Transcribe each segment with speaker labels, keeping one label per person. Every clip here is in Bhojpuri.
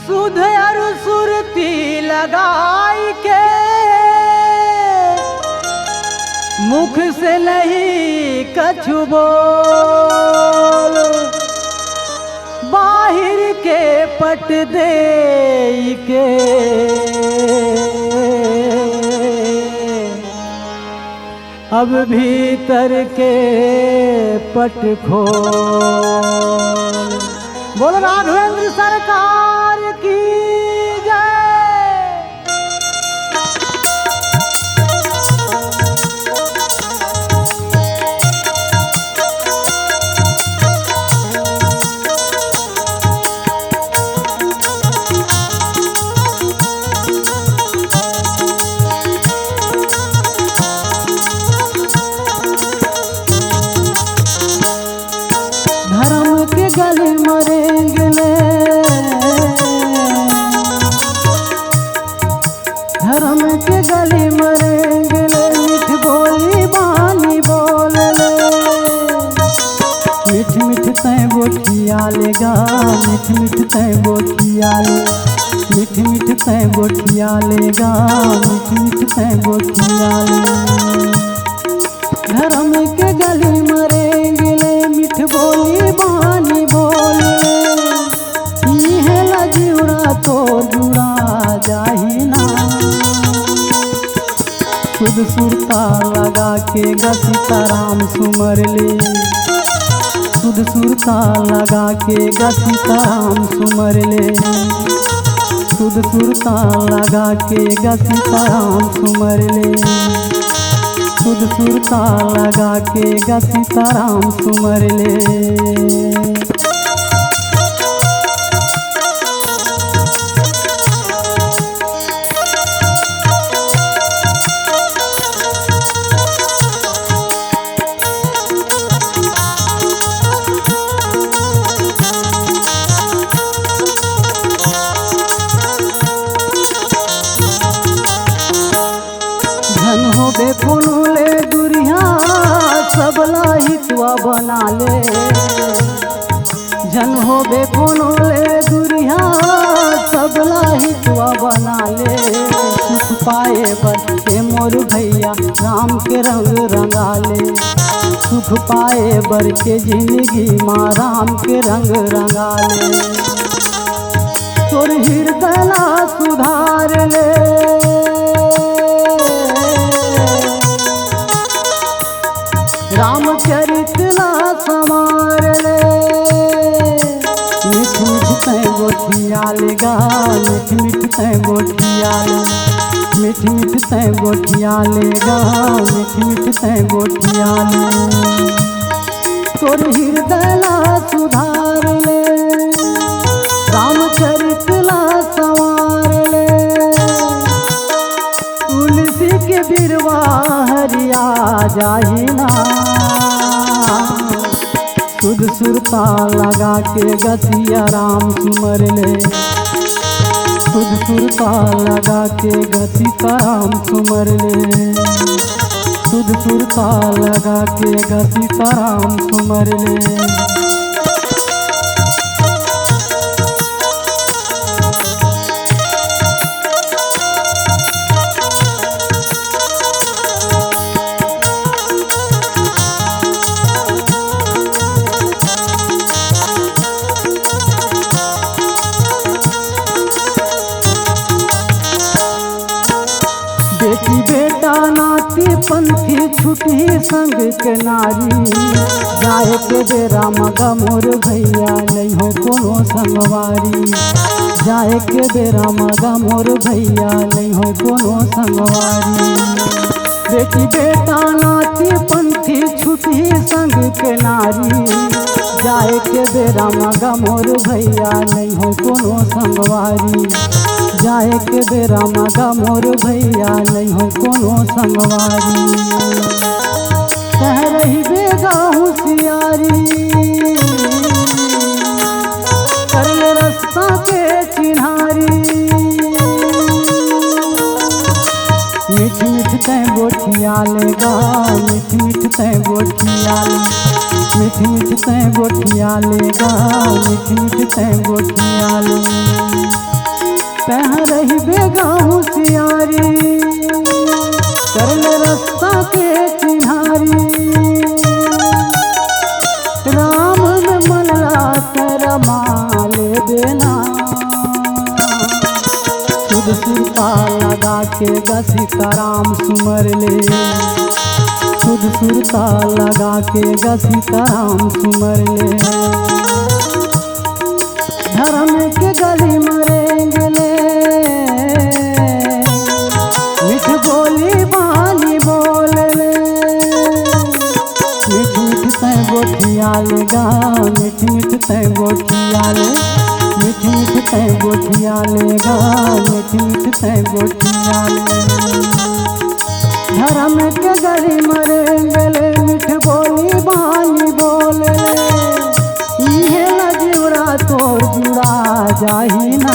Speaker 1: सुध और सुरती लगाई के मुख से नहीं कछु बोल, बाहिर के पट दे के अब भीतर के पट खोल। बोलो राघवेंद्र सरकार की जय। धर्म के गले मरेंगे ले, धर्म के गले मरेंगे ले, मीठ बोली बानी बोल ले। मीठ मीठ तय बोठिया लेगा, मीठ मीठ तय बोठिया ले, मीठ मीठ तय बोठिया लेगा, मीठ मीठ तय बोठिया ले। धर्म के गले मरेंगे ले, मीठ बोली बानी बोले, है लजीरा तो जुड़ा जाही ना। खुद सुरता लगा के सीताराम सुमर ले, खुद सुरता लगा के सीताराम सुमर ले, खुद सुरता लगा के सीताराम सुमर ले, खुद सुरता लगा के सीताराम सुमर ले। धन हो बे ले दुरिया सबला हितवा बना ले, जन हो बे ले दुरिया सबला हितवा बना ले। सुख पाए बर के मोर भैया राम के रंग रंगा ले, सुख पाए बर के जिंदगी माँ राम के रंग रंगा ले। तोर हृदय सुधार ले, रामचरित ला समार ले। मीठ मीठ तय गोठिया लेगा, मीठ मीठ तय गोठिया ले, मीठ मीठ तय गोठिया लेगा, मीठ मीठ तय गोठिया ले। तोर हृदय ला सुधार ले, रामचरित ला संवार ले। तुलसी के बिरवा हरिया जाही ना, खुद सुरता लगा के गसिया राम सुमर ले, खुद सुरता लगा के सीताराम सुमर ले, खुद सुरता लगा के सीताराम सुमर ले। बेटी बेटा नाती पंथी छुटी संग के नारी, जाए के बेरा मगा मोर भैया नहीं हो कोनो संगवारी, जाए के बेरा मगा मोर भैया नहीं हो कोनो संगवारी। बेटी बेटा नाती पंथी छुटी संग के नारी, जाए के बेरा मगा मोर भैया नहीं हो कोनो संगवारी, जाए के बेरा मगा मोर भैया नहीं हो कोनो संगवारी। कह रही बेगा होशियारी, कर ले रास्ता के चिन्हारी। मीठ मीठ तय गोठिया लेगा, मीठ मीठ तय गोठिया ले, मीठ मीठ तय गोठिया लेगा, मीठ मीठ तय गोठिया ले। तह रही बेगाहू सियारी करल रास्ता के चिन्हारी राम में मन कर माले देना सुध सुरता लगा के सीताराम सुमर ले सुध सुरता लगा के सीताराम सुमर ले धर्म के गली मरेंगे ले मिठ बोली बानी बोल ले मिठ मिठ तय गोठिया लेगा मिठ मिठ तय गोठिया ले मिठ मिठ तय गोठिया लेगा मिठ मिठ तय गोठिया ले धर्म के गली मरेंगे ले मिठ बोली बानी बोल ले तोर जुड़ा जाही ना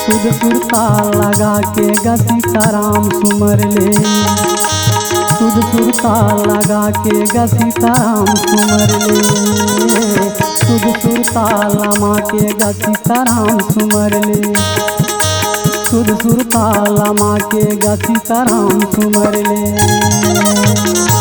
Speaker 1: सुध सुरता लगा के सीताराम सुमर ले सुध सुरता लगा के सीताराम सुमर ले सुध सुरता लमा के सीताराम सुमर ले सुध सुरता लमा के सीताराम सुमर ले।